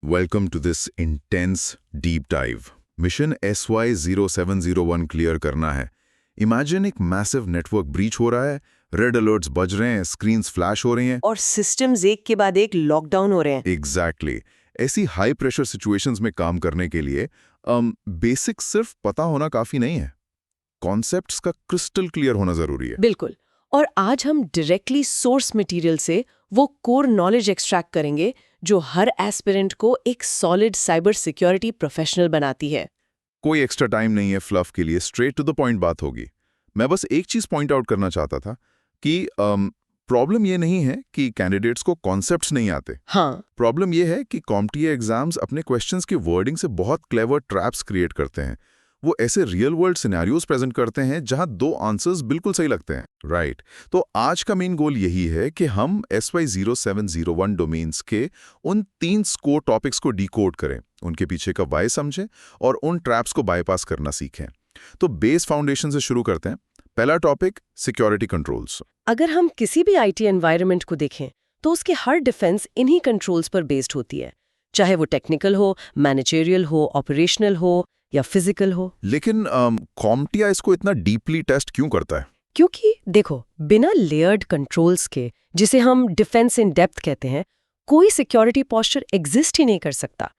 Welcome to this intense deep dive. Mission SY0701 clear करना है. Imagine एक massive network breach हो रहा है, रेड अलर्ट्स बज रहे हैं, स्क्रीन्स फ्लैश हो रही हैं. और सिस्टम्स एक के बाद एक लॉकडाउन हो रहे हैं. एग्जैक्टली. ऐसी हाई प्रेशर सिचुएशंस में काम करने के लिए बेसिक सिर्फ पता होना काफी नहीं है. कॉन्सेप्ट्स का क्रिस्टल क्लियर होना जरूरी है. बिल्कुल. और आज हम डायरेक्टली सोर्स मटेरियल से वो कोर नॉलेज एक्सट्रैक्ट करेंगे जो हर एस्पिरेंट को एक सॉलिड साइबर सिक्योरिटी प्रोफेशनल बनाती है. कोई एक्स्ट्रा टाइम नहीं है फ्लफ के लिए, स्ट्रेट टू द पॉइंट बात होगी. मैं बस एक चीज पॉइंट आउट करना चाहता था कि प्रॉब्लम ये नहीं है कि कैंडिडेट्स को कॉन्सेप्ट्स नहीं आते. हाँ. प्रॉब्लम ये है कि कॉम्पिटिटिव एग्जाम्स अपने क्वेश्चंस की वर्डिंग से बहुत क्लेवर ट्रैप्स क्रिएट करते हैं. वो ऐसे रियल वर्ल्ड सिनेरियोज प्रेजेंट करते हैं जहां दो आंसर्स बिल्कुल सही लगते हैं. राइट. तो आज का मेन गोल यही है कि हम SY0701 डोमेन्स के उन 3 स्कोर टॉपिक्स को डिकोड करें, उनके पीछे का वाई समझें और उन ट्रैप्स को बाईपास करना सीखें. तो बेस फाउंडेशन से शुरू करते हैं. पहला टॉपिक, सिक्योरिटी कंट्रोल्स. अगर हम किसी भी आईटी एनवायरनमेंट को देखें तो उसके हर डिफेंस इन्हीं कंट्रोल्स पर बेस्ड होती है, चाहे वो टेक्निकल हो, मैनेजरियल हो, ऑपरेशनल हो या फिजिकल हो. लेकिन कॉम्टिया इसको इतना डीपली टेस्ट क्यों करता है? क्योंकि देखो, बिना लेयर्ड कंट्रोल्स के, जिसे हम डिफेंस इन डेप्थ कहते हैं, कोई सिक्योरिटी पॉस्चर एग्जिस्ट ही नहीं कर सकता.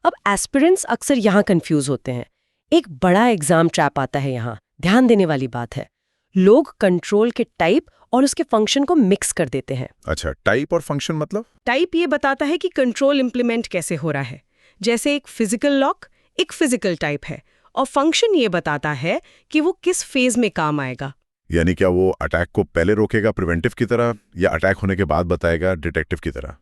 अब एस्पिरेंट्स अक्सर यहाँ कंफ्यूज होते हैं. एक बड़ा एग्जाम ट्रैप आता है यहाँ. ध्यान देने वाली बात है, लोग कंट्रोल के टाइप और उसके फंक्शन को मिक्स कर देते हैं. अच्छा, टाइप और फंक्शन मतलब? टाइप ये बताता है कि कंट्रोल इंप्लीमेंट कैसे हो रहा है. जैसे एक फिजिकल लॉक एक फिजिकल टाइप है, और फंक्शन ये बताता है कि वो किस फेज में काम आएगा. यानी क्या वो अटैक को पहले रोकेगा प्रिवेंटिव की तरह, या अटैक होने के बाद बताएगा डिटेक्टिव की तरह?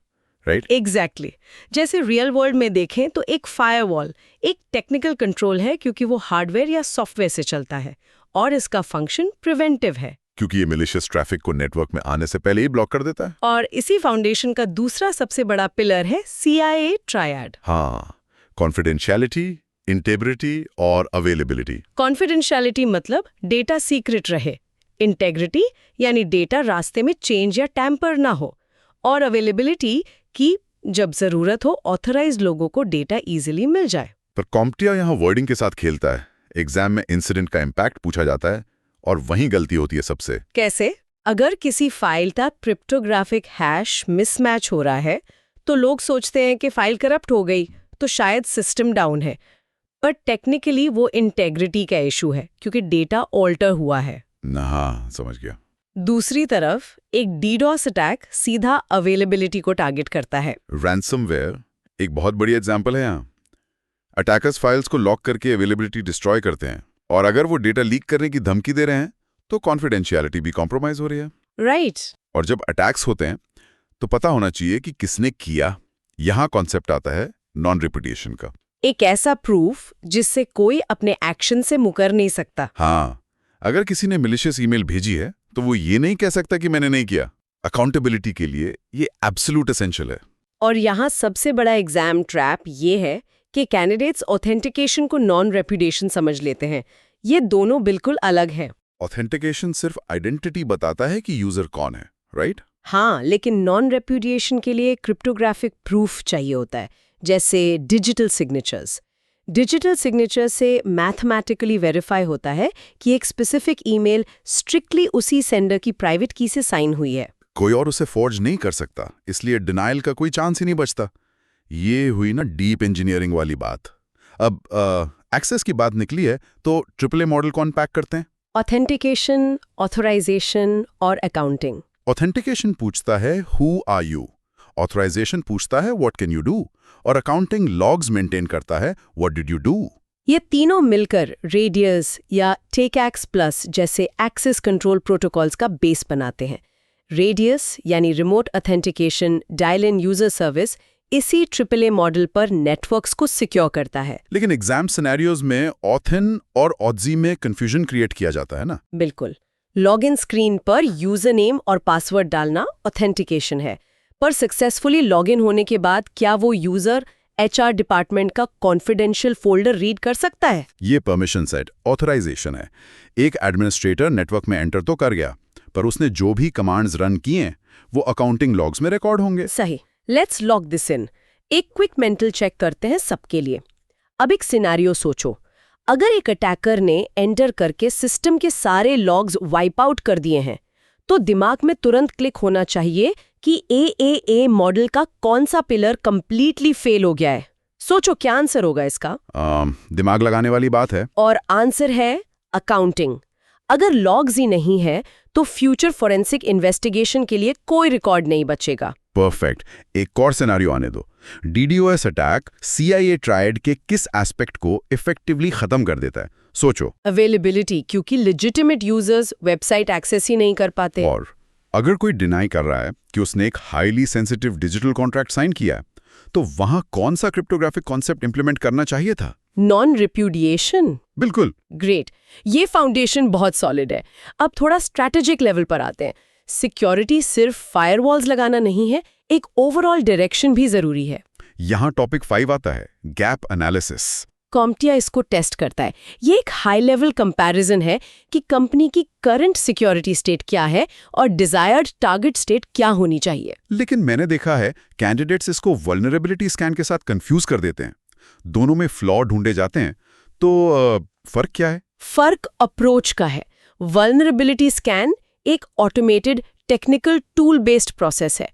राइट? एग्जैक्टली. जैसे रियल वर्ल्ड में देखें तो एक फायरवॉल एक टेक्निकल कंट्रोल है क्योंकि वो हार्डवेयर या सॉफ्टवेयर से चलता है, और इसका फंक्शन प्रिवेंटिव है क्योंकि ये मैलिशियस ट्रैफिक को नेटवर्क में आने से पहले ही ब्लॉक कर देता है. और इसी फाउंडेशन का दूसरा सबसे बड़ा पिलर है CIA ट्रायड. हाँ, कॉन्फिडेंशियलिटी, इंटेग्रिटी और अवेलेबिलिटी. कॉन्फिडेंशियलिटी मतलब डेटा सीक्रेट रहे, इंटेग्रिटी यानी डेटा रास्ते में चेंज या टैम्पर ना हो, और अवेलेबिलिटी कि जब जरूरत हो ऑथराइज्ड लोगों को डेटा इजीली मिल जाए. पर कॉम्पिटिया यहाँ वर्डिंग के साथ खेलता है. एग्जाम में इंसिडेंट का इम्पैक्ट पूछा जाता है और वहीं गलती होती है सबसे. कैसे? अगर किसी फाइल का क्रिप्टोग्राफिक हैश मिसमैच हो रहा है तो लोग सोचते हैं कि फाइल करप्ट हो गई, तो शायद सिस्टम डाउन है, पर टेक्निकली वो इंटेग्रिटी का इशू है क्योंकि डेटा ऑल्टर हुआ है. हाँ, समझ गया. दूसरी तरफ एक डीडॉस अटैक सीधा अवेलेबिलिटी को टारगेट करता है. रैंसमवेयर एक बहुत बड़ी एग्जांपल है यहाँ. अटैकर्स फाइल्स को लॉक करके अवेलेबिलिटी डिस्ट्रॉय करते हैं, और अगर वो डेटा लीक करने की धमकी दे रहे हैं तो कॉन्फिडेंशियलिटी भी कॉम्प्रोमाइज हो रही है. राइट. और जब अटैक्स होते हैं तो पता होना चाहिए कि किसने किया. यहाँ कॉन्सेप्ट आता है नॉन रिपीटिशन का. एक ऐसा प्रूफ जिससे कोई अपने एक्शन से मुकर नहीं सकता. हाँ, अगर किसी ने मैलिशियस ईमेल भेजी है तो वो ये नहीं कह सकता कि मैंने नहीं किया. अकाउंटेबिलिटी के लिए ये एब्सोल्यूट एसेंशियल है. और यहाँ सबसे बड़ा एग्जाम ट्रैप ये है कि कैंडिडेट्स ऑथेंटिकेशन को नॉन रेपुटेशन समझ लेते हैं. ये दोनों बिल्कुल अलग हैं. ऑथेंटिकेशन सिर्फ आइडेंटिटी बताता है कि यूजर कौन है, राइट? हाँ, लेकिन नॉन रेपुटेशन के लिए क्रिप्टोग्राफिक प्रूफ चाहिए होता है, जैसे डिजिटल सिग्नेचर्स. डिजिटल सिग्नेचर से मैथमेटिकली वेरीफाई होता है कि एक स्पेसिफिक ईमेल स्ट्रिक्टली उसी सेंडर की प्राइवेट की से साइन हुई है. कोई और उसे फॉर्ज नहीं कर सकता, इसलिए डिनाइल का कोई चांस ही नहीं बचता. ये हुई ना डीप इंजीनियरिंग वाली बात. अब एक्सेस की बात निकली है तो AAA मॉडल कौन पैक करते हैं? ऑथेंटिकेशन, ऑथराइजेशन और अकाउंटिंग. ऑथेंटिकेशन पूछता है हु आर यू, ऑथराइजेशन पूछता है व्हाट कैन यू डू, और अकाउंटिंग लॉग्स मेंटेन करता है व्हाट डिड यू डू. ये तीनों मिलकर रेडियस या टेकएक्स प्लस जैसे एक्सेस कंट्रोल प्रोटोकॉल्स का बेस बनाते हैं. रेडियस यानी remote authentication, dial in user service, इसी AAA मॉडल पर नेटवर्क्स को सिक्योर करता है. लेकिन एग्जाम सिनेरियोज में ऑथेन और ऑथजी में कंफ्यूजन क्रिएट किया जाता है ना? बिल्कुल. लॉगिन स्क्रीन पर यूजर नेम और पासवर्ड डालना ऑथेंटिकेशन है, पर सक्सेसफुली लॉगिन होने के बाद क्या वो यूजर HR डिपार्टमेंट का कॉन्फिडेंशियल फोल्डर रीड कर सकता है? ये परमिशन सेट ऑथराइजेशन है. एक एडमिनिस्ट्रेटर नेटवर्क में एंटर तो कर गया, पर उसने जो भी कमांड्स रन किए वो अकाउंटिंग लॉग्स में रिकॉर्ड होंगे. सही. Let's log this in. एक क्विक मेंटल चेक करते हैं सबके लिए। अब एक सिनेरियो सोचो, अगर एक अटैकर ने एंटर करके सिस्टम के सारे लॉग्स वाइप आउट कर दिए हैं, तो दिमाग में तुरंत क्लिक होना चाहिए कि AAA मॉडल का कौन सा पिलर कंप्लीटली फेल हो गया है। सोचो क्या आंसर होगा इसका। दिमाग लगाने वाली बात है। और आंसर है अकाउंटिंग। अगर लॉग्स ही नहीं है तो फ्यूचर फोरेंसिक इन्वेस्टिगेशन के लिए कोई रिकॉर्ड नहीं बचेगा। परफेक्ट। एक और सिनेरियो आने दो। DDoS अटैक CIA ट्रायड के किस एस्पेक्ट को इफेक्टिवली खत्म कर देता है? सोचो। अवेलेबिलिटी, क्योंकि लेजिटिमेट यूजर्स वेबसाइट एक्सेस ही नहीं कर पाते। और अगर कोई डिनाई कर रहा है कि उसने एक highly sensitive digital contract sign किया है, तो वहां कौन सा क्रिप्टोग्राफिक कॉन्सेप्ट इंप्लीमेंट करना चाहिए था? नॉन रिप्यूडिएशन। बिल्कुल। ग्रेट, ये फाउंडेशन बहुत सॉलिड है। अब थोड़ा स्ट्रैटेजिक लेवल पर आते हैं। सिक्योरिटी सिर्फ फायरवॉल्स लगाना नहीं है, एक ओवरऑल डायरेक्शन भी जरूरी है। यहाँ टॉपिक 5 आता है, गैप एनालिसिस। कॉम्प्टिया इसको टेस्ट करता है। ये एक हाई लेवल कंपैरिजन है कि कंपनी की करंट सिक्योरिटी स्टेट क्या है और डिजायर्ड टारगेट स्टेट क्या होनी चाहिए। लेकिन मैंने देखा है कैंडिडेट्स इसको वल्नरेबिलिटी स्कैन के साथ कंफ्यूज कर देते हैं। दोनों में फ्लॉ ढूंढे जाते हैं, तो फर्क क्या है? फर्क अप्रोच का है। वल्नरेबिलिटी स्कैन एक automated technical tool based process है।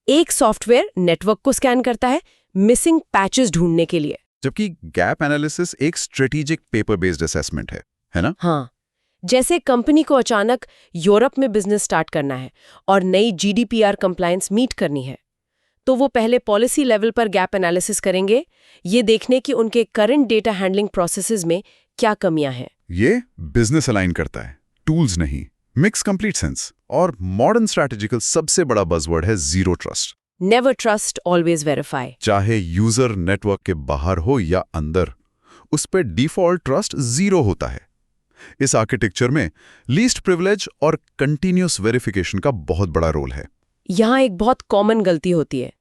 एक सॉफ्टवेयर नेटवर्क को स्कैन करता है मिसिंग पैचेस ढूंढने के लिए, जबकि गैप एनालिसिस एक स्ट्रेटेजिक पेपर बेस्ड असेसमेंट है ना? हाँ, जैसे कंपनी को अचानक यूरोप में बिजनेस स्टार्ट करना है और नई GDPR कंप्लायंस मीट करनी है, तो वो पहले पॉलिसी लेवल पर गैप एनालिसिस करेंगे, ये देखने कि उनके करंट डेटा हैंडलिंग प्रोसेसेस में क्या कमियां हैं। ये बिजनेस अलाइन करता है, टूल्स नहीं। Mix complete sense. और मॉडर्न स्ट्रैटेजिकल सबसे बड़ा बज़वर्ड है zero trust. Never trust, always verify. चाहे यूजर नेटवर्क के बाहर हो या अंदर, उस पर डिफॉल्ट ट्रस्ट 0 होता है। इस आर्किटेक्चर में लीस्ट प्रिविलेज और कंटिन्यूस वेरिफिकेशन का बहुत बड़ा रोल है। यहाँ एक बहुत कॉमन गलती होती है।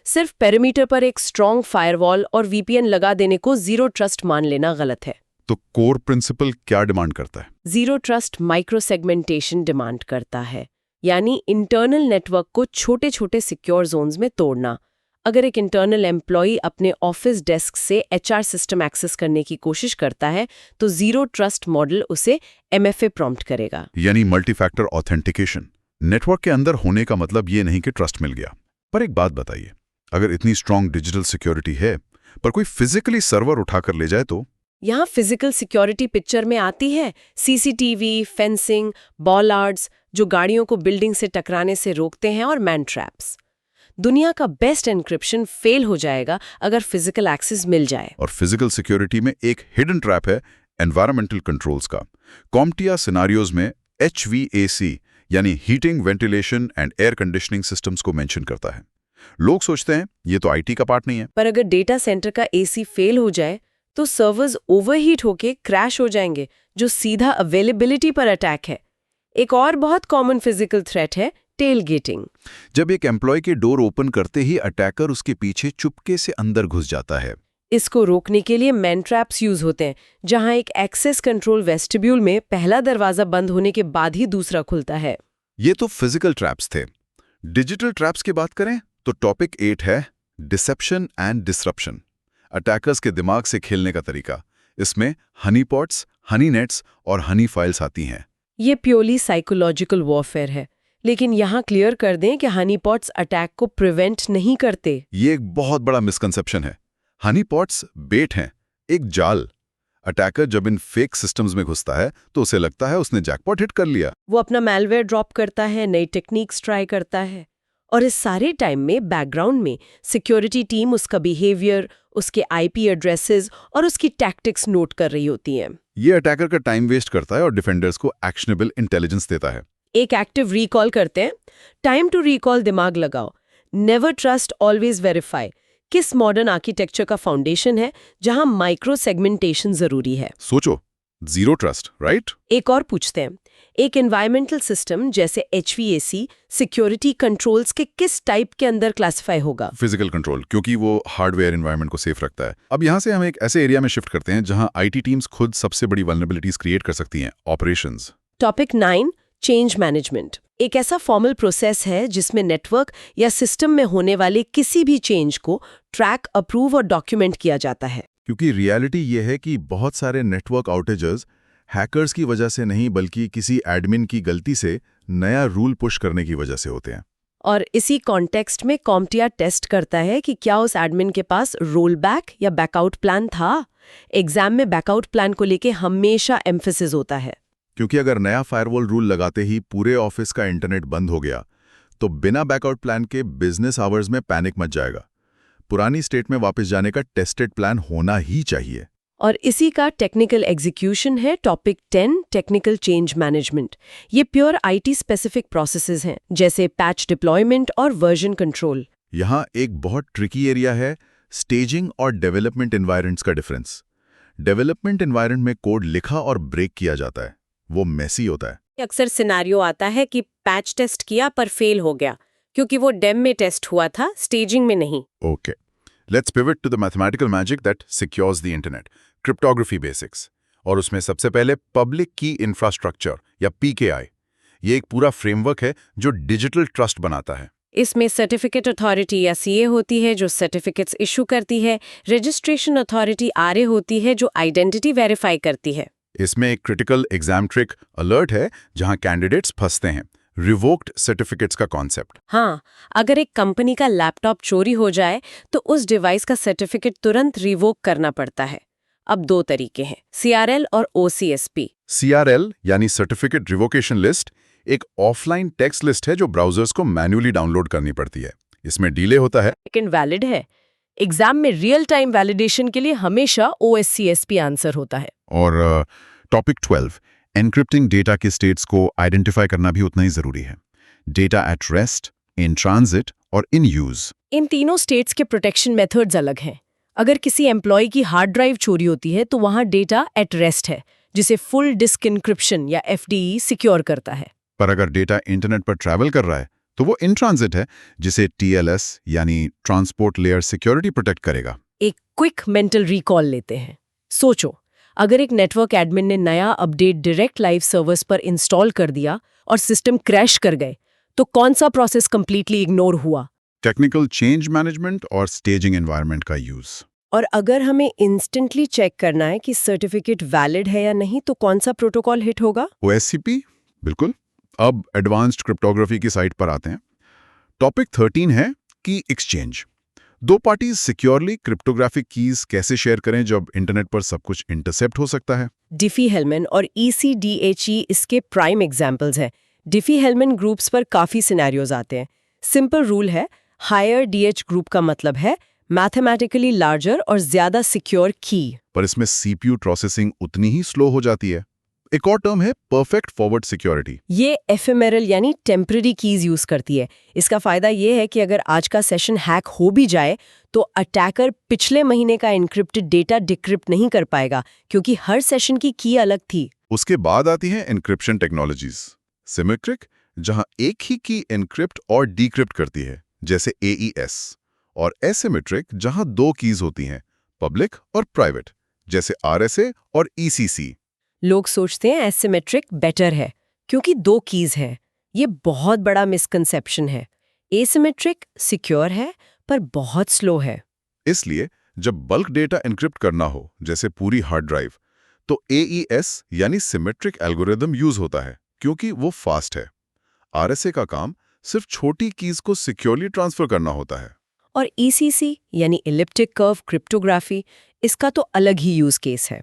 सिर्फ पेरीमीटर पर एक स्ट्रॉन्ग फायरवॉल और VPN लगा देने को जीरो ट्रस्ट मान लेना गलत है। तो कोर प्रिंसिपल क्या डिमांड करता है? Zero trust micro segmentation demand करता है, यानी इंटरनल नेटवर्क को छोटे छोटे सिक्योर जोन्स में तोड़ना। अगर एक इंटरनल एम्प्लॉई अपने ऑफिस डेस्क से HR सिस्टम एक्सेस करने की कोशिश करता है, तो जीरो ट्रस्ट मॉडल उसे MFA प्रॉम्प्ट करेगा, यानी मल्टी फैक्टर ऑथेंटिकेशन। नेटवर्क के अंदर होने का मतलब ये नहीं कि ट्रस्ट मिल गया। पर एक बात बताइए, अगर इतनी स्ट्रांग डिजिटल सिक्योरिटी है पर कोई फिजिकली सर्वर उठाकर ले जाए तो? यहाँ फिजिकल सिक्योरिटी पिक्चर में आती है। CCTV, फेंसिंग, बॉलार्ड्स जो गाड़ियों को बिल्डिंग से टकराने से रोकते हैं, और मैन ट्रैप्स। दुनिया का बेस्ट एन्क्रिप्शन फेल हो जाएगा अगर फिजिकल एक्सेस मिल जाए। और फिजिकल सिक्योरिटी में एक हिडन ट्रैप है एनवायरमेंटल कंट्रोल्स का। कॉम्प्टिया सिनारियोज में HVAC यानी heating, ventilation and air conditioning systems को मेंशन करता है। लोग सोचते हैं ये तो IT का पार्ट नहीं है। पर अगर डेटा सेंटर का AC फेल हो जाए तो सर्वर्स ओवरहीट होके क्रैश हो जाएंगे, जो सीधा अवेलेबिलिटी पर अटैक है। एक और बहुत कॉमन फिजिकल थ्रेट है टेलगेटिंग। जब एक एम्प्लॉय के डोर ओपन करते ही अटैकर उसके पीछे चुपके से अंदर घुस जाता है। इसको रोकने के लिए मैन ट्रैप्स यूज होते हैं, जहां एक एक्सेस कंट्रोल वेस्टिब्यूल में पहला दरवाजा बंद होने के बाद ही दूसरा खुलता है। ये तो फिजिकल ट्रैप्स थे। डिजिटल ट्रैप्स की बात करें तो टॉपिक 8 है डिसेप्शन एंड डिसरप्शन। अटैकर्स के दिमाग से खेलने का तरीका। इसमें हनी पॉट्स, हनी नेट्स और हनी फाइल्स आती हैं। ये प्योरली साइकोलॉजिकल वॉरफेयर है, लेकिन यहाँ क्लियर कर दें कि हनी पॉट्स अटैक को प्रिवेंट नहीं करते। ये एक बहुत बड़ा मिसकंसेप्शन है। हनी पॉट्स बेट हैं, एक जाल। अटैकर जब इन फेक सिस्टम्स में घुसता है तो उसे लगता है उसने जैकपॉट हिट कर लिया। वो अपना मैलवेयर ड्रॉप करता है, नई टेक्निक्स ट्राई करता है, और इस सारे टाइम में बैकग्राउंड में सिक्योरिटी टीम उसका बिहेवियर, उसके IP एड्रेसेस और उसकी टैक्टिक्स नोट कर रही होती है। ये अटैकर का टाइम वेस्ट करता है और डिफेंडर्स को एक्शनेबल इंटेलिजेंस देता है। एक एक्टिव रिकॉल करते हैं। टाइम टू रिकॉल दिमाग लगाओ। नेवर ट्रस्ट, ऑलवेज वेरीफाई किस मॉडर्न आर्किटेक्चर का फाउंडेशन है जहां माइक्रो सेगमेंटेशन जरूरी है? सोचो, जीरो ट्रस्ट, राइट? एक और पूछते हैं, एक एनवायरमेंटल सिस्टम जैसे HVAC सिक्योरिटी कंट्रोल्स के किस टाइप के अंदर क्लासिफाई होगा? फिजिकल कंट्रोल, क्योंकि वो हार्डवेयर एनवायरनमेंट को सेफ रखता है। अब यहाँ से हम एक ऐसे एरिया में शिफ्ट करते हैं जहाँ IT टीम्स खुद सबसे बड़ी वल्नरेबिलिटीज क्रिएट कर सकती हैं, ऑपरेशंस। टॉपिक 9, चेंज मैनेजमेंट एक ऐसा फॉर्मल प्रोसेस है जिसमें नेटवर्क या सिस्टम में होने वाले किसी भी चेंज को ट्रैक, अप्रूव और डॉक्यूमेंट किया जाता है। क्योंकि रियलिटी ये है कि बहुत सारे नेटवर्क आउटेजेस हैकर्स की वजह से नहीं बल्कि किसी एडमिन की गलती से नया रूल पुश करने की वजह से होते हैं। और इसी कॉन्टेक्स्ट में CompTIA टेस्ट करता है कि क्या उस एडमिन के पास रोल बैक या बैकआउट प्लान था। एग्जाम में बैकआउट प्लान को लेके हमेशा एम्फेसिस होता है। क्योंकि अगर नया फायरवॉल रूल लगाते ही पूरे ऑफिस का इंटरनेट बंद हो गया तो बिना बैकआउट प्लान के बिजनेस आवर्स में पैनिक मच जाएगा। पुरानी स्टेट में वापस जाने का टेस्टेड प्लान होना ही चाहिए। और इसी का टेक्निकल एग्जीक्यूशन है टॉपिक 10 टेक्निकल चेंज मैनेजमेंट। ये प्योर आईटी स्पेसिफिक प्रोसेसेस हैं जैसे पैच डिप्लॉयमेंट और वर्जन कंट्रोल। यहाँ एक बहुत ट्रिकी एरिया है स्टेजिंग और डेवलपमेंट एनवायरनमेंट्स का डिफरेंस। डेवलपमेंट एनवायरनमेंट में कोड लिखा और ब्रेक किया जाता है, वो मेसी होता है। अक्सर सिनेरियो आता है कि पैच टेस्ट किया पर फेल हो गया क्योंकि वो डेम में टेस्ट हुआ था, स्टेजिंग में नहीं। Okay. Let's pivot to the mathematical magic that secures the internet. Cryptography basics. और उसमें सबसे पहले पब्लिक की इंफ्रास्ट्रक्चर या PKI। ये एक पूरा फ्रेमवर्क है जो डिजिटल ट्रस्ट बनाता है। इसमें सर्टिफिकेट अथॉरिटी या CA होती है जो सर्टिफिकेट्स इशू करती है, रजिस्ट्रेशन अथॉरिटी RA होती है जो आइडेंटिटी वेरीफाई करती है। इसमें एक क्रिटिकल एग्जाम ट्रिक अलर्ट है जहां कैंडिडेट्स फंसते हैं, रिवोक्ड सर्टिफिकेट्स का कॉन्सेप्ट। हाँ, अगर एक कंपनी का लैपटॉप चोरी हो जाए तो उस डिवाइस का सर्टिफिकेट तुरंत रिवोक करना पड़ता है। अब दो तरीके हैं, CRL और OCSP। CRL यानी सर्टिफिकेट रिवोकेशन लिस्ट एक ऑफलाइन टेक्स्ट लिस्ट है जो ब्राउजर्स को मैन्युअली डाउनलोड करनी पड़ती है। इसमें डिले होता है लेकिन वैलिड है। एग्जाम में रियल टाइम वैलिडेशन के लिए हमेशा OSCSP आंसर होता है। और टॉपिक 12 एन्क्रिप्टिंग डेटा के स्टेट्स को आइडेंटिफाई करना भी उतना ही जरूरी है। Data at rest, in transit और इन यूज। इन तीनों स्टेट्स के प्रोटेक्शन मेथड्स अलग हैं। अगर किसी एम्प्लॉय की हार्ड ड्राइव चोरी होती है तो वहां डेटा एट रेस्ट है जिसे फुल डिस्क इनक्रिप्शन या FDE सिक्योर करता है। पर अगर डेटा इंटरनेट पर ट्रैवल कर रहा है तो वो इन ट्रांजिट है जिसे TLS यानी ट्रांसपोर्ट लेयर सिक्योरिटी प्रोटेक्ट करेगा। एक क्विक मेंटल रिकॉल लेते हैं। सोचो, अगर एक नेटवर्क एडमिन ने नया अपडेट डायरेक्ट लाइव सर्वर्स पर इंस्टॉल कर दिया और सिस्टम क्रैश कर गए तो कौन सा प्रोसेस कंप्लीटली इग्नोर हुआ? टेक्निकल चेंज मैनेजमेंट और स्टेजिंग एनवायरनमेंट का यूज। और अगर हमें इंस्टेंटली चेक करना है कि सर्टिफिकेट वैलिड है या नहीं तो कौन सा प्रोटोकॉल हिट होगा? OSCP, बिल्कुल। अब एडवांस्ड क्रिप्टोग्राफी की साइट पर आते हैं। टॉपिक 13 है की एक्सचेंज। दो पार्टीज सिक्योरली क्रिप्टोग्राफिक कीज कैसे शेयर करें जब इंटरनेट पर सब कुछ इंटरसेप्ट हो सकता है। डिफी-हेलमन और ECDHE इसके प्राइम एग्जाम्पल्स हैं। डिफी-हेलमन ग्रुप्स पर काफी सिनेरियोज आते हैं। सिंपल रूल है, हायर DH ग्रुप का मतलब है मैथमेटिकली लार्जर और ज्यादा सिक्योर की। पर इसमें CPU प्रोसेसिंग उतनी ही स्लो हो जाती है। एक और टर्म है परफेक्ट फॉरवर्ड सिक्योरिटी। ये एफेमेरल यानी टेम्पररी कीज यूज करती है। इसका फायदा ये है कि अगर आज का सेशन हैक हो भी जाए तो अटैकर पिछले महीने का एन्क्रिप्टेड डेटा डिक्रिप्ट नहीं कर पाएगा क्योंकि हर सेशन की की अलग थी। उसके बाद आती है एन्क्रिप्शन टेक्नोलॉजीज। सिमेट्रिक, जहां एक ही की एन्क्रिप्ट और डिक्रिप्ट करती है जैसे AES, और एसिमेट्रिक जहां दो कीज होती हैं, पब्लिक और प्राइवेट जैसे RSA और ECC। लोग सोचते हैं एसिमेट्रिक बेटर है क्योंकि दो कीज हैं। ये बहुत बड़ा मिसकंसेप्शन है। एसिमेट्रिक सिक्योर है पर बहुत स्लो है। इसलिए जब बल्क डेटा एन्क्रिप्ट करना हो जैसे पूरी हार्ड ड्राइव तो AES यानी सिमेट्रिक एल्गोरिदम यूज होता है क्योंकि वो फास्ट है। RSA का काम सिर्फ छोटी कीज को सिक्योरली ट्रांसफर करना होता है। और ECC यानी इलिप्टिक कर्व क्रिप्टोग्राफी, इसका तो अलग ही यूज केस है।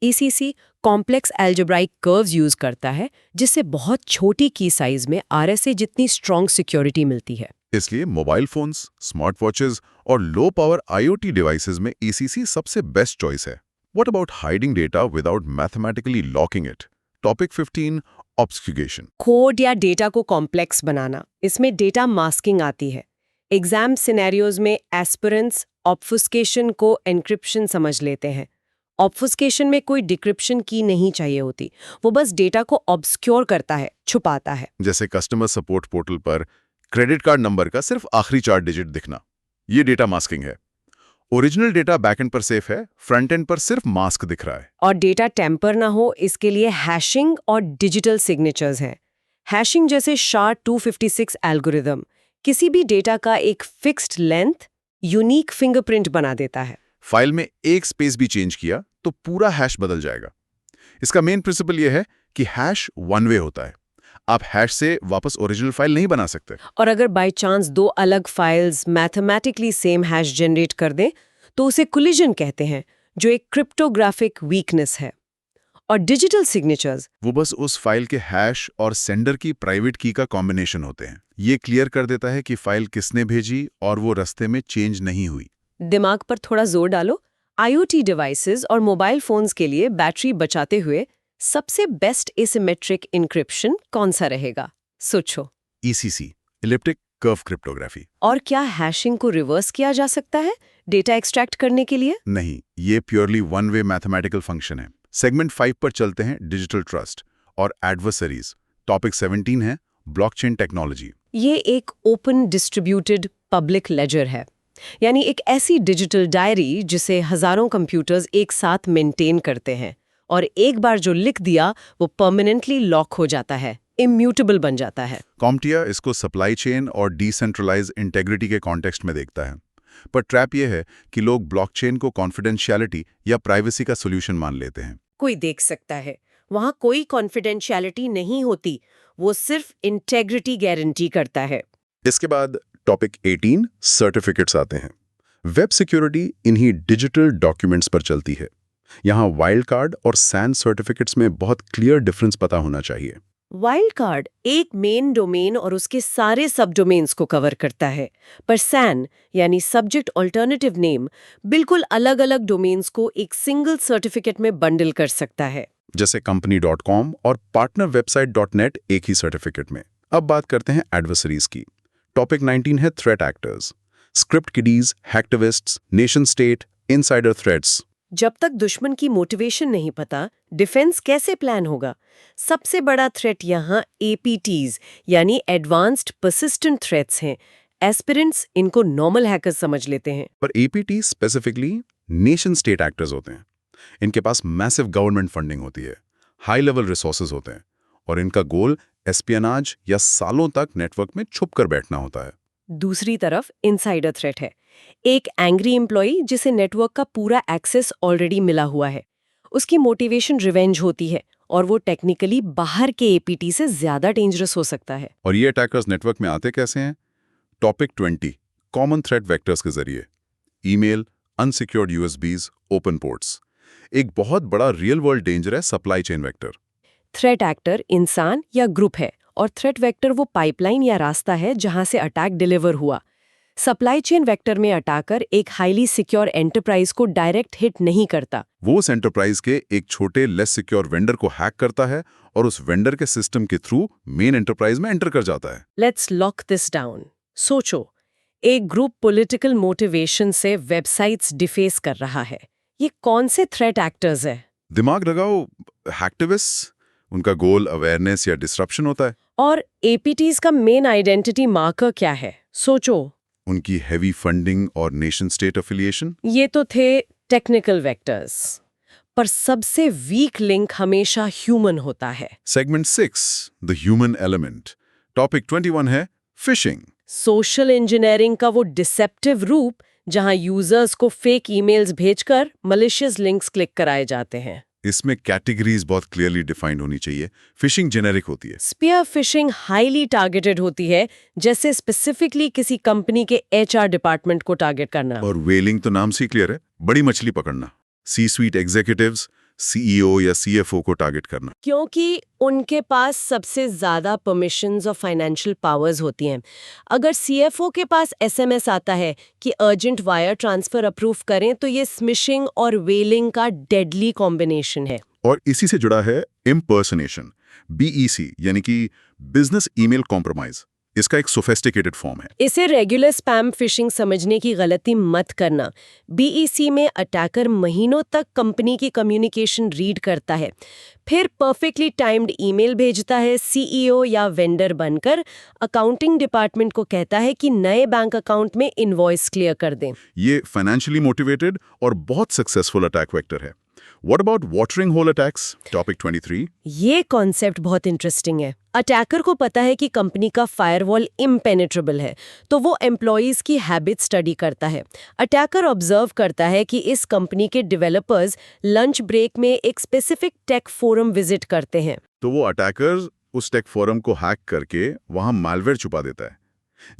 ECC complex algebraic curves use करता है जिससे बहुत छोटी की साइज में RSA जितनी स्ट्रॉन्ग सिक्योरिटी मिलती है। इसलिए मोबाइल फोन्स, स्मार्ट वॉचेस और लो पावर IoT डिवाइसेस में ECC सबसे बेस्ट चॉइस है। What about hiding data without mathematically locking it? Topic 15, obfuscation. Code या डेटा को कॉम्प्लेक्स बनाना, इसमें डेटा मास्किंग आती है। एग्जाम सिनेरियोज में एस्पिरेंट्स ऑब्फुस्केशन को एन्क्रिप्शन समझ लेते हैं। ऑब्फुस्केशन में कोई डिक्रिप्शन की नहीं चाहिए होती, वो बस डेटा को ऑब्सक्योर करता है, छुपाता है। जैसे कस्टमर सपोर्ट पोर्टल पर क्रेडिट कार्ड नंबर का सिर्फ आखिरी 4 डिजिट दिखना, ये डेटा मास्किंग है। ओरिजिनल डेटा बैकएंड पर सेफ है, फ्रंट एंड पर सिर्फ मास्क दिख रहा है। और डेटा टेम्पर ना हो इसके लिए हैशिंग और डिजिटल सिग्नेचर्स हैं। हैशिंग जैसे SHA-256 एल्गोरिदम किसी भी डेटा का एक फिक्स्ड लेंथ यूनिक फिंगरप्रिंट बना देता है। फाइल में एक स्पेस भी चेंज किया तो पूरा हैश बदल जाएगा। इसका मेन प्रिंसिपल यह है कि हैश वन वे होता है। आप हैश से वापस ओरिजिनल फाइल नहीं बना सकते। और अगर बाय चांस दो अलग files mathematically same hash generate कर दें तो उसे कोलिजन कहते हैं, जो एक क्रिप्टोग्राफिक वीकनेस है। और डिजिटल सिग्नेचर्स वो बस उस फाइल के हैश और सेंडर की प्राइवेट की का कॉम्बिनेशन होते हैं। ये क्लियर कर देता है कि फाइल किसने भेजी और वो रास्ते में चेंज नहीं हुई। दिमाग पर थोड़ा जोर डालो। IoT डिवाइसेस और मोबाइल फोन्स के लिए बैटरी बचाते हुए सबसे बेस्ट एसिमेट्रिक इंक्रिप्शन कौन सा रहेगा? सोचो। ECC, elliptic curve cryptography. और क्या हैशिंग को रिवर्स किया जा सकता है डेटा एक्सट्रैक्ट करने के लिए? नहीं, ये purely one way mathematical function है। सेगमेंट 5 पर चलते हैं, डिजिटल ट्रस्ट और एडवर्सरीज। टॉपिक 17 है, ब्लॉकचेन टेक्नोलॉजी। ये एक ओपन डिस्ट्रीब्यूटेड पब्लिक लेजर है, यानी एक ऐसी डिजिटल डायरी जिसे हजारों कंप्यूटर्स एक साथ मेंटेन करते हैं, और एक बार जो लिख दिया वो परमानेंटली लॉक हो जाता है, इम्यूटेबल बन जाता है। कॉम्टिया इसको सप्लाई चेन और डिसेंट्रलाइज इंटेग्रिटी के कॉन्टेक्स्ट में देखता है। पर ट्रैप ये है कि लोग ब्लॉकचेन को कॉन्फिडेंशियलिटी या प्राइवेसी का सोल्यूशन मान लेते हैं। कोई देख सकता है, वहां कोई कॉन्फिडेंशियलिटी नहीं होती, वो सिर्फ इंटेग्रिटी गारंटी करता है। इसके बाद टॉपिक 18 सर्टिफिकेट्स आते हैं। वेब सिक्योरिटी इन्हीं डिजिटल डॉक्यूमेंट्स पर चलती है। यहाँ वाइल्ड कार्ड और सैन सर्टिफिकेट्स में बहुत क्लियर डिफरेंस पता होना चाहिए। वाइल्ड कार्ड एक मेन डोमेन और उसके सारे सब डोमेन्स को कवर करता है, पर सैन यानी सब्जेक्ट ऑल्टरनेटिव नेम बिल्कुल अलग-अलग डोमेन्स को एक सिंगल सर्टिफिकेट में बंडल कर सकता है। जैसे company.com और partnerwebsite.net एक ही सर्टिफिकेट में। अब बात करते हैं एडवर्सरीज की। टॉपिक 19 है threat actors, script kiddies, hacktivists, nation state, insider threats. जब तक दुश्मन की मोटिवेशन नहीं पता, डिफेंस कैसे प्लान होगा? सबसे बड़ा थ्रेट यहाँ APTs यानी एडवांस्ड पर्सिस्टेंट थ्रेट्स हैं। एस्पिरेंट्स इनको नॉर्मल हैकर्स समझ लेते हैं, पर APT specifically nation state actors होते हैं। इनके पास मैसिव गवर्नमेंट फंडिंग होती है, हाई लेवल रिसोर्सेज होते हैं और इनका गोल एस्पियनाज या सालों तक नेटवर्क में छुप कर बैठना होता है। दूसरी तरफ इनसाइडर थ्रेट है, एक एंग्री एम्प्लॉई जिसे नेटवर्क का पूरा एक्सेस ऑलरेडी मिला हुआ है। उसकी मोटिवेशन रिवेंज होती है और वो टेक्निकली बाहर के APT से ज्यादा डेंजरस हो सकता है। और ये अटैकर्स नेटवर्क में आते कैसे हैं? टॉपिक 20 कॉमन थ्रेट वेक्टर्स के जरिए। Email, unsecured USBs, open ports. एक बहुत बड़ा रियल वर्ल्ड डेंजर है supply chain vector. Threat actor इंसान या ग्रुप है और थ्रेट वेक्टर वो पाइपलाइन या रास्ता है जहां से अटैक डिलीवर हुआ। सप्लाई चेन वेक्टर में अटैकर एक हाईली सिक्योर एंटरप्राइज को डायरेक्ट हिट नहीं करता। वो उस एंटरप्राइज के एक छोटे लेस सिक्योर वेंडर को हैक करता है और उस वेंडर के सिस्टम के थ्रू मेन एंटरप्राइज में एंटर कर जाता है। Let's lock this down. सोचो, एक ग्रुप पॉलिटिकल मोटिवेशन से वेबसाइट्स डिफेस कर रहा है। ये कौन से थ्रेट एक्टर्स है? दिमाग लगाओ, हैक्टिविस्ट, उनका गोल अवेयरनेस या डिसरप्शन होता है। और APTs का मेन आइडेंटिटी मार्कर क्या है? सोचो। उनकी हैवी फंडिंग और नेशन स्टेट एफिलिएशन। ये तो थे टेक्निकल वेक्टर्स, पर सबसे वीक लिंक हमेशा ह्यूमन होता है। Segment 6 the human element. Topic 21 है फिशिंग। सोशल इंजीनियरिंग का वो डिसेप्टिव रूप जहां यूजर्स को फेक ईमेल्स भेजकर मलिशियस लिंक्स क्लिक कराए जाते हैं। इसमें कैटेगरीज बहुत क्लियरली डिफाइंड होनी चाहिए। फिशिंग जेनेरिक होती है। स्पीयर फिशिंग हाईली टारगेटेड होती है, जैसे स्पेसिफिकली किसी कंपनी के HR डिपार्टमेंट को टारगेट करना। और वेलिंग तो नाम से ही क्लियर है, बड़ी मछली पकड़ना। C-suite एग्जीक्यूटिव्स, CEO या CFO को टारगेट करना, क्योंकि उनके पास सबसे ज्यादा परमिशंस और फाइनेंशियल पावर्स होती हैं। अगर CFO के पास SMS आता है कि अर्जेंट वायर ट्रांसफर अप्रूव करें, तो ये स्मिशिंग और वेलिंग का डेडली कॉम्बिनेशन है। और इसी से जुड़ा है इम्पर्सनेशन, BEC यानी कि बिजनेस ईमेल कॉम्प्रोमाइज। इसका एक सोफिस्टिकेटेड फॉर्म है। इसे रेगुलर स्पैम फिशिंग समझने की गलती मत करना। BEC में अटैकर महीनों तक कंपनी की कम्युनिकेशन रीड करता है, फिर परफेक्टली टाइम्ड ईमेल भेजता है। CEO या वेंडर बनकर अकाउंटिंग डिपार्टमेंट को कहता है कि नए बैंक अकाउंट में इनवॉइस क्लियर कर दें। ये फाइनेंशियली मोटिवेटेड और बहुत सक्सेसफुल अटैक वेक्टर है। What about watering hole attacks? Topic 23. ये कॉन्सेप्ट बहुत इंटरेस्टिंग है। अटैकर को पता है कि कंपनी का फायरवॉल इम्पेनेट्रेबल है, तो वो एम्प्लॉयज की हैबिट स्टडी करता है। अटैकर ऑब्जर्व करता है कि इस कंपनी के डेवलपर्स लंच ब्रेक में एक स्पेसिफिक टेक फोरम विजिट करते हैं। तो वो अटैकर उस टेक फोरम को हैक करके वहां मालवेयर छुपा देता है।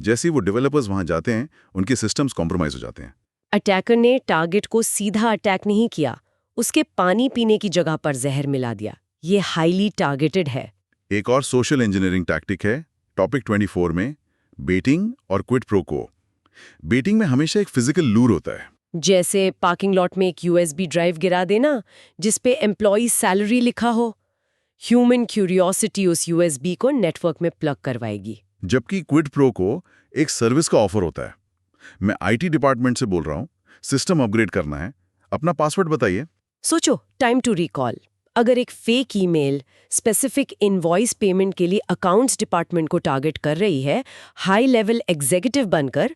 जैसे ही वो डेवलपर्स वहां जाते हैं, उनके सिस्टम्स कॉम्प्रोमाइज हो जाते हैं। अटैकर ने टारगेट को सीधा अटैक नहीं किया, उसके पानी पीने की जगह पर जहर मिला दिया। ये हाईली टारगेटेड है। एक और सोशल इंजीनियरिंग टैक्टिक है टॉपिक 24 में, बेटिंग और क्विड प्रो को। बेटिंग में हमेशा एक फिजिकल लूर होता है। जैसे पार्किंग लॉट में एक यूएसबी ड्राइव गिरा देना जिसपे एम्प्लॉय सैलरी लिखा हो। ह्यूमन क्यूरियोसिटी उस यूएसबी को नेटवर्क में प्लग करवाएगी। जबकि क्विड प्रो को एक सर्विस का ऑफर होता है। मैं आईटी डिपार्टमेंट से बोल रहा हूँ, सिस्टम अपग्रेड करना है, अपना पासवर्ड बताइए। सोचो, टाइम टू रिकॉल। अगर एक fake email specific invoice payment के लिए अकाउंट्स डिपार्टमेंट को टारगेट कर रही है, हाई लेवल एग्जीक्यूटिव बनकर,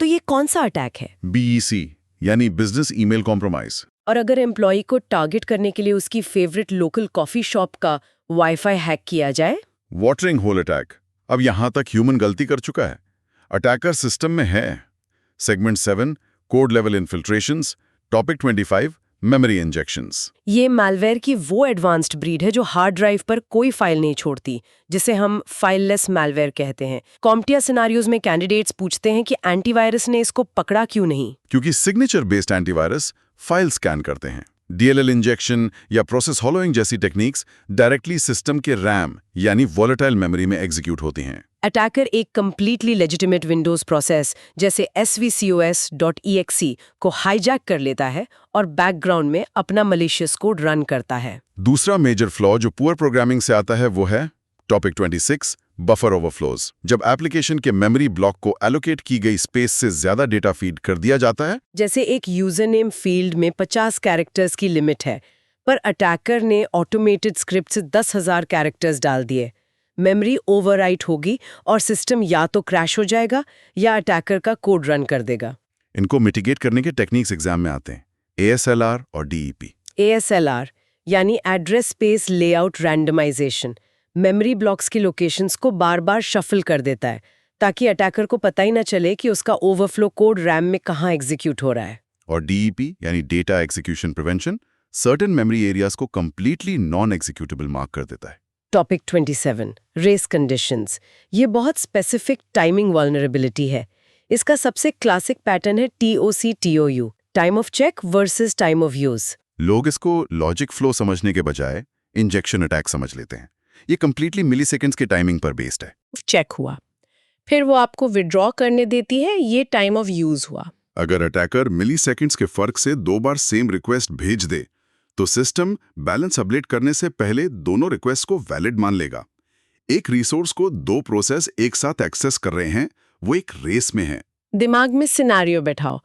तो ये कौन सा अटैक है? BEC यानी बिजनेस ईमेल कॉम्प्रोमाइज। और अगर एम्प्लॉय को टारगेट करने के लिए उसकी फेवरेट लोकल कॉफी शॉप का वाईफाई हैक किया जाए? Watering hole attack. अब यहां तक ह्यूमन गलती कर चुका है, अटैकर सिस्टम में है। Segment 7 code level infiltrations, topic 25 memory injections. ये मैलवेयर की वो एडवांस्ड ब्रीड है जो हार्ड ड्राइव पर कोई फाइल नहीं छोड़ती, जिसे हम फाइललेस मैलवेयर कहते हैं। कॉम्प्टिया सिनारियोज में कैंडिडेट्स पूछते हैं कि एंटीवायरस ने इसको पकड़ा क्यों नहीं? क्योंकि signature based antivirus file scan करते हैं। DLL इंजेक्शन या प्रोसेस हॉलोइंग जैसी टेक्निक्स डायरेक्टली सिस्टम के रैम यानी वॉलेटाइल मेमोरी में एग्जीक्यूट होती हैं। अटैकर एक कंप्लीटली लेजिटिमेट विंडोज प्रोसेस जैसे svcos.exe को हाईजैक कर लेता है और बैकग्राउंड में अपना मलिशियस कोड रन करता है। दूसरा मेजर फ्लॉ जो पुअर प्रोग्रामिंग से आता है वो है टॉपिक 26 बफर ओवरफ्लोज। जब एप्लीकेशन के मेमोरी ब्लॉक को एलोकेट की गई स्पेस से ज्यादा डेटा फीड कर दिया जाता है। जैसे एक यूजर नेम फील्ड में 50 कैरेक्टर्स की लिमिट है, पर अटैकर ने ऑटोमेटेड स्क्रिप्ट से 10,000 कैरेक्टर्स डाल दिए। मेमोरी ओवरराइट होगी और सिस्टम या तो क्रैश हो जाएगा या अटैकर का कोड रन कर देगा। इनको मिटिगेट करने के टेक्निक्स एग्जाम में आते हैं, ASLR और DEP। ASLR यानी address space layout randomisation, memory blocks की लोकेशंस को बार बार शफल कर देता है ताकि अटैकर को पता ही ना चले कि उसका ओवरफ्लो कोड रैम में कहाँ एग्जीक्यूट हो रहा है। और DEP यानी data execution prevention certain memory areas को कंप्लीटली नॉन एग्जीक्यूटेबल मार्क कर देता है। Topic 27 race conditions. ये बहुत स्पेसिफिक टाइमिंग वल्नरेबिलिटी है। इसका सबसे क्लासिक पैटर्न है TOC/TOU, time of check versus time of use. लोग इसको लॉजिक फ्लो समझने के बजाय इंजेक्शन अटैक समझ लेते हैं। ये कंप्लीटली मिलीसेकंड्स के टाइमिंग पर बेस्ड है। चेक हुआ, फिर वो आपको विड्रॉ करने देती है, ये टाइम ऑफ यूज हुआ। अगर अटैकर मिलीसेकंड्स के फर्क से 2 बार सेम रिक्वेस्ट भेज दे तो सिस्टम बैलेंस अपडेट करने से पहले दोनों रिक्वेस्ट को वैलिड मान लेगा। एक रिसोर्स को 2 प्रोसेस एक साथ एक्सेस कर रहे हैं, वो एक रेस में है। दिमाग में सिनारियो बैठाओ।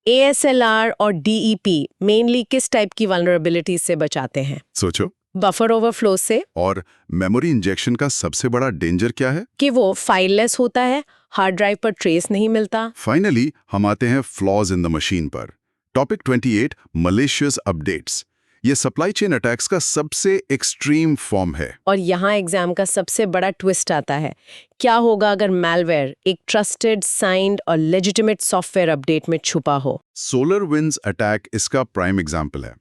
ASLR और DEP मेनली किस टाइप की वल्नरेबिलिटीज से बचाते हैं? सोचो। बफर ओवरफ्लो से। और मेमोरी इंजेक्शन का सबसे बड़ा डेंजर क्या है? कि वो फाइललेस होता है, हार्ड ड्राइव पर ट्रेस नहीं मिलता। फाइनली हम आते हैं फ्लॉज इन द मशीन पर। Topic 28 malicious updates. ये सप्लाई चेन अटैक्स का सबसे एक्सट्रीम फॉर्म है। और यहाँ एग्जाम का सबसे बड़ा ट्विस्ट आता है। क्या होगा अगर मैलवेयर एक ट्रस्टेड, साइंड और लेजिटिमेट सॉफ्टवेयर अपडेट में छुपा हो? SolarWinds अटैक इसका प्राइम एग्जाम्पल है।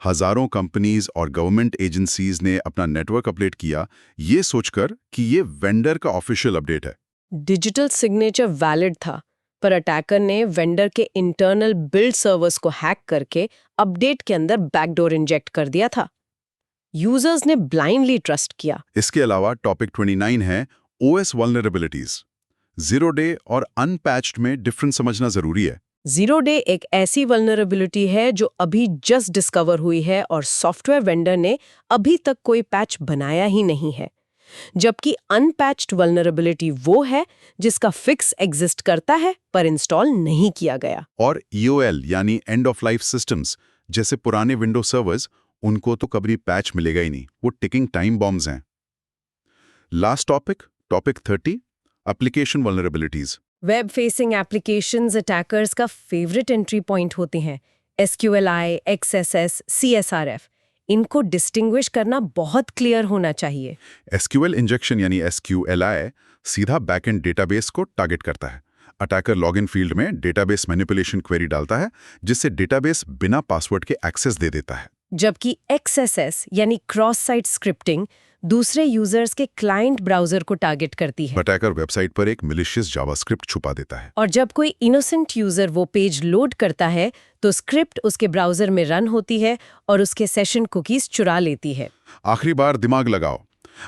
हजारों कंपनीज और गवर्नमेंट एजेंसीज ने अपना नेटवर्क अपडेट किया ये सोचकर कि ये वेंडर का ऑफिशियल अपडेट है। डिजिटल सिग्नेचर वैलिड था, पर अटैकर ने वेंडर के इंटरनल बिल्ड सर्वर्स को हैक करके अपडेट के अंदर बैकडोर इंजेक्ट कर दिया था। यूजर्स ने ब्लाइंडली ट्रस्ट किया। इसके अलावा टॉपिक 29 है OS वल्नरेबिलिटीज। जीरो डे और अनपैच्ड में डिफरेंस समझना जरूरी है। जीरो डे एक ऐसी वल्नरेबिलिटी है जो अभी जस्ट डिस्कवर हुई है और सॉफ्टवेयर वेंडर ने अभी तक कोई पैच बनाया ही नहीं है, जबकि अनपैच्ड वल्नरेबिलिटी वो है जिसका फिक्स एग्जिस्ट करता है पर इंस्टॉल नहीं किया गया। और EOL यानी एंड ऑफ लाइफ सिस्टम्स जैसे पुराने विंडो सर्वर्स, उनको तो कभी पैच मिलेगा ही नहीं, वो टिकिंग टाइम बॉम्ब्स हैं। Last topic 30 application vulnerabilities. Web facing applications attackers का फेवरेट एंट्री पॉइंट होते हैं। SQLi, XSS, CSRF, इनको डिस्टिंग्विश करना बहुत क्लियर होना चाहिए। SQL इंजेक्शन यानी SQLi सीधा बैकएंड डेटाबेस को टारगेट करता है। अटैकर लॉगिन फील्ड में डेटाबेस मैनिपुलेशन क्वेरी डालता है, जिससे डेटाबेस बिना पासवर्ड के एक्सेस दे देता है। जबकि XSS यानी क्रॉस साइट स्क्रिप्टिंग दूसरे यूजर्स के क्लाइंट ब्राउजर को टारगेट करती है अटैकर वेबसाइट पर एक मिलिशियस जावास्क्रिप्ट छुपा देता है। और जब कोई इनोसेंट यूजर वो पेज लोड करता है तो स्क्रिप्ट उसके ब्राउजर में रन होती है और उसके सेशन कुकीज चुरा लेती है। आखिरी बार दिमाग लगाओ,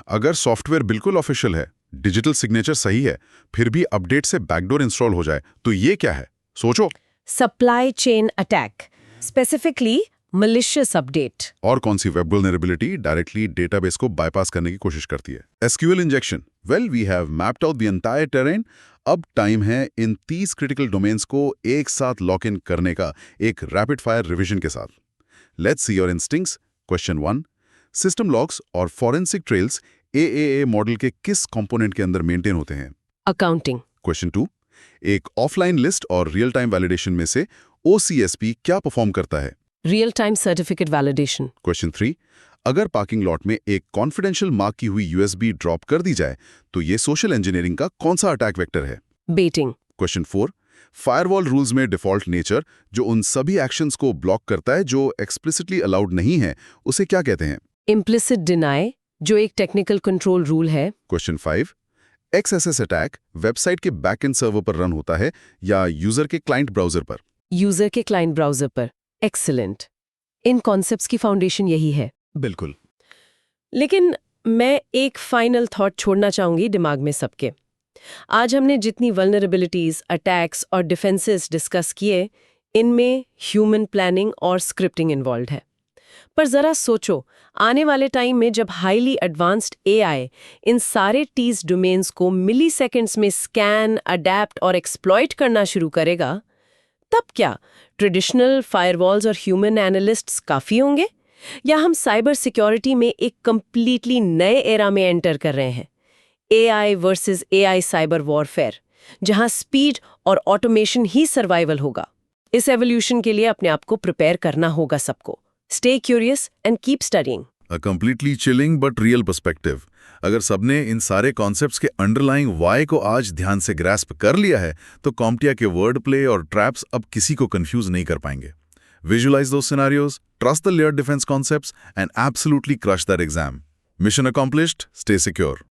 अगर सॉफ्टवेयर बिल्कुल ऑफिशियल है, डिजिटल सिग्नेचर सही है, फिर भी अपडेट से बैकडोर इंस्टॉल हो जाए, तो ये क्या है? सोचो। Supply chain attack, specifically malicious update. और कौन सी वेब वल्नरेबिलिटी डायरेक्टली डेटाबेस को बाईपास करने की कोशिश करती है? SQL injection. Well, we have mapped out the entire terrain. अब टाइम है इन 30 क्रिटिकल डोमेन्स को एक साथ लॉक इन करने का, एक रैपिड फायर रिवीजन के साथ। Let's see your instincts. Question 1, system logs और फॉरेंसिक ट्रेल्स AAA मॉडल के किस कंपोनेंट के अंदर मेंटेन होते हैं? अकाउंटिंग। क्वेश्चन 2, एक ऑफलाइन लिस्ट और रियल टाइम वैलिडेशन में से OCSP क्या परफॉर्म करता है? Real time certificate validation. Question 3, अगर पार्किंग लॉट में एक कॉन्फिडेंशियल मार्क की हुई USB ड्रॉप कर दी जाए तो ये सोशल इंजीनियरिंग का कौन सा अटैक वेक्टर है? बेटिंग। क्वेश्चन 4, फायरवॉल रूल्स में डिफॉल्ट नेचर जो उन सभी एक्शंस को ब्लॉक करता है जो एक्सप्लिसिटली अलाउड नहीं है, उसे क्या कहते हैं? इम्प्लिसिट डिनाई, जो एक टेक्निकल कंट्रोल रूल है। क्वेश्चन 5, XSS अटैक वेबसाइट के बैकएंड सर्वर पर रन होता है या यूजर के क्लाइंट ब्राउजर पर? यूजर के क्लाइंट ब्राउजर पर। एक्सीलेंट। इन कॉन्सेप्ट्स की फाउंडेशन यही है। बिल्कुल। लेकिन मैं एक फाइनल थॉट छोड़ना चाहूंगी दिमाग में सबके। आज हमने जितनी वल्नरेबिलिटीज, अटैक्स और डिफेंसेस डिस्कस किए, इनमें ह्यूमन प्लानिंग और स्क्रिप्टिंग इन्वॉल्व है। पर जरा सोचो, आने वाले टाइम में जब हाईली एडवांस्ड AI इन सारे टीज डोमेन्स को मिली सेकेंड्स में स्कैन, अडैप्ट और एक्सप्लॉइट करना शुरू करेगा, तब क्या ट्रेडिशनल फायरवॉल्स और ह्यूमन एनालिस्ट्स काफ़ी होंगे? या हम साइबर सिक्योरिटी में एक कंप्लीटली नए एरा में एंटर कर रहे हैं? AI versus AI cyber warfare, जहां स्पीड और ऑटोमेशन ही सर्वाइवल होगा। इस एवोल्यूशन के लिए अपने आप को प्रिपेयर करना होगा सबको। Stay curious and keep studying. A completely chilling but real perspective. अगर सबने इन सारे कॉन्सेप्ट्स के अंडरलाइंग वाई को आज ध्यान से ग्रास्प कर लिया है, तो कॉम्प्टिया के वर्ड प्ले और ट्रैप्स अब किसी को कंफ्यूज नहीं कर पाएंगे। Visualise those scenarios, trust the layered defence concepts and absolutely crush that exam. Mission accomplished, stay secure.